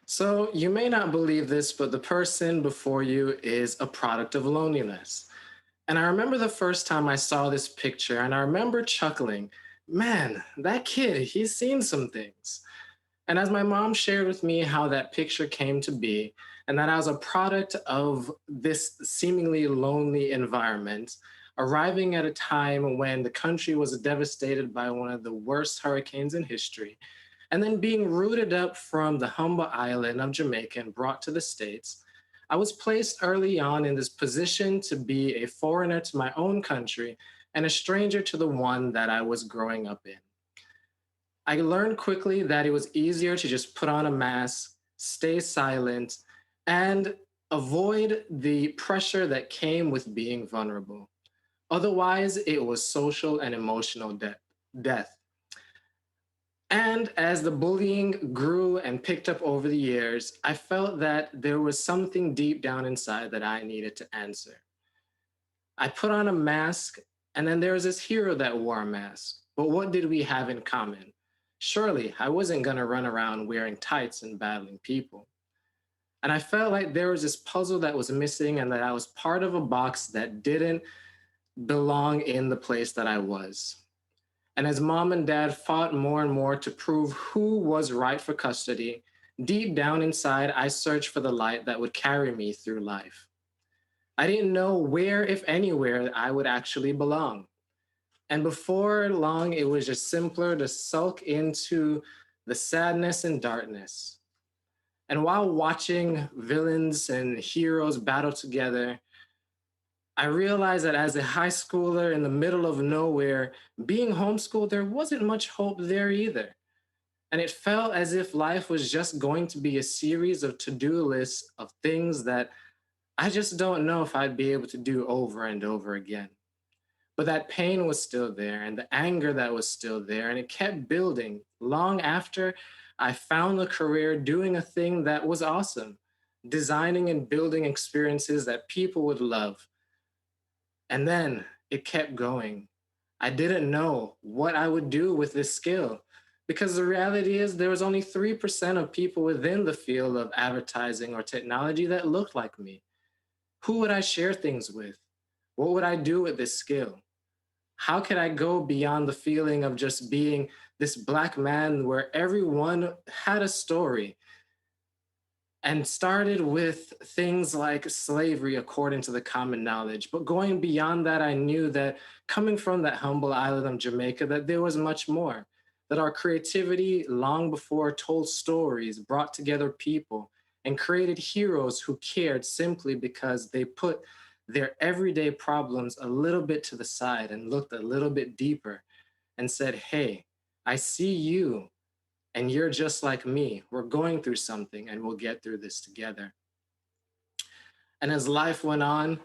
So, you may not believe this, but the person before you is a product of loneliness. And I remember the first time I saw this picture, and I remember chuckling, man, that kid, he's seen some things. And as my mom shared with me how that picture came to be, and that I was a product of this seemingly lonely environment, arriving at a time when the country was devastated by one of the worst hurricanes in history, and then being rooted up from the humble island of Jamaica and brought to the States, I was placed early on in this position to be a foreigner to my own country and a stranger to the one that I was growing up in. I learned quickly that it was easier to just put on a mask, stay silent, and avoid the pressure that came with being vulnerable. Otherwise, it was social and emotional death. And as the bullying grew and picked up over the years, I felt that there was something deep down inside that I needed to answer. I put on a mask, and then there was this hero that wore a mask. But what did we have in common? Surely I wasn't going to run around wearing tights and battling people. And I felt like there was this puzzle that was missing, and that I was part of a box that didn't belong in the place that I was. And as mom and dad fought more and more to prove who was right for custody, deep down inside, I searched for the light that would carry me through life. I didn't know where, if anywhere, I would actually belong. And before long, it was just simpler to sulk into the sadness and darkness. And while watching villains and heroes battle together, I realized that as a high schooler in the middle of nowhere, being homeschooled, there wasn't much hope there either. And it felt as if life was just going to be a series of to do lists of things that I just don't know if I'd be able to do over and over again. But that pain was still there, and the anger that was still there, and it kept building long after I found a career doing a thing that was awesome, designing and building experiences that people would love. And then it kept going. I didn't know what I would do with this skill because the reality is there was only 3% of people within the field of advertising or technology that looked like me. Who would I share things with? What would I do with this skill? How could I go beyond the feeling of just being this black man where everyone had a story and started with things like slavery according to the common knowledge? But going beyond that, I knew that coming from that humble island of Jamaica, that there was much more, that our creativity long before told stories, brought together people, and created heroes who cared simply because they put their everyday problems a little bit to the side and looked a little bit deeper and said, hey, I see you and you're just like me. We're going through something and we'll get through this together. And as life went on,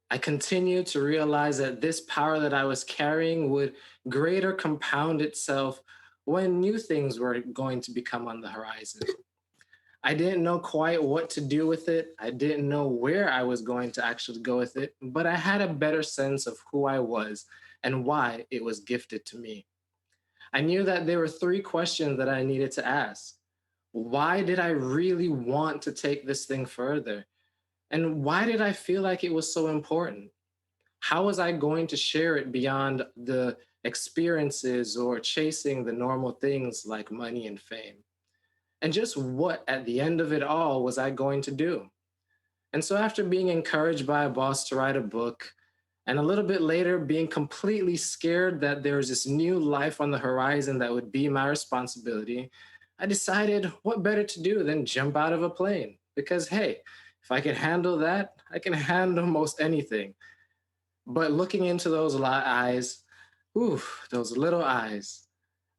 I continued to realize that this power that I was carrying would greater compound itself when new things were going to become on the horizon. I didn't know quite what to do with it. I didn't know where I was going to actually go with it, but I had a better sense of who I was and why it was gifted to me. I knew that there were three questions that I needed to ask. Why did I really want to take this thing further? And why did I feel like it was so important? How was I going to share it beyond the experiences or chasing the normal things like money and fame? And just what, at the end of it all, was I going to do? And so, after being encouraged by a boss to write a book, and a little bit later being completely scared that there was this new life on the horizon that would be my responsibility, I decided what better to do than jump out of a plane? Because, hey, if I can handle that, I can handle most anything. But looking into those eyes, ooh, those little eyes,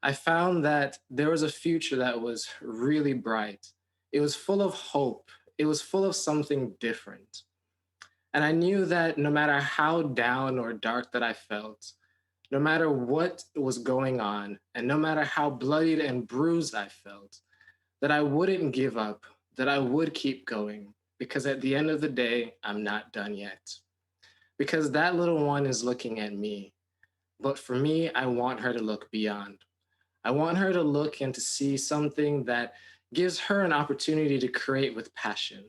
I found that there was a future that was really bright. It was full of hope. It was full of something different. And I knew that no matter how down or dark that I felt, no matter what was going on, and no matter how bloodied and bruised I felt, that I wouldn't give up, that I would keep going, because at the end of the day, I'm not done yet. Because that little one is looking at me. But for me, I want her to look beyond. I want her to look and to see something that gives her an opportunity to create with passion,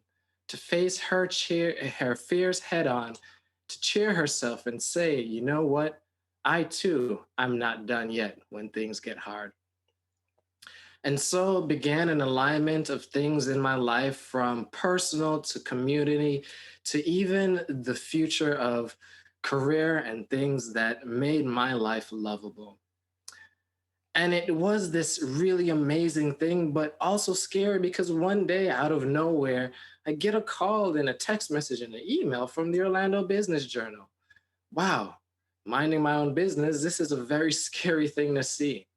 to face her fears head on, to cheer herself and say, you know what? I too, I'm not done yet when things get hard. And so began an alignment of things in my life from personal to community to even the future of career and things that made my life lovable. And it was this really amazing thing, but also scary because one day out of nowhere, I get a call and a text message and an email from the Orlando Business Journal. Wow, minding my own business, this is a very scary thing to see.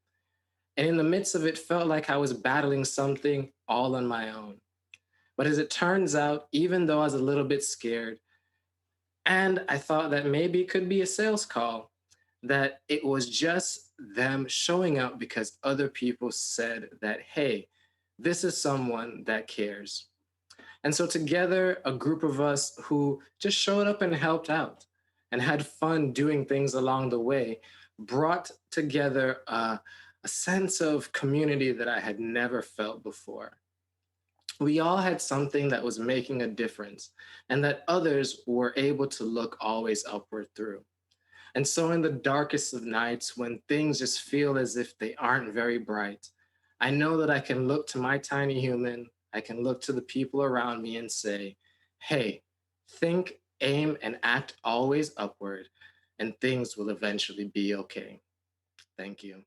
And in the midst of it, felt like I was battling something all on my own. But as it turns out, even though I was a little bit scared, and I thought that maybe it could be a sales call, that it was just them showing up because other people said that, hey, this is someone that cares. And so, together, a group of us who just showed up and helped out and had fun doing things along the way brought together a sense of community that I had never felt before. We all had something that was making a difference and that others were able to look always upward through. And so, in the darkest of nights, when things just feel as if they aren't very bright, I know that I can look to my tiny human, I can look to the people around me and say, hey, think, aim, and act always upward, and things will eventually be okay. Thank you.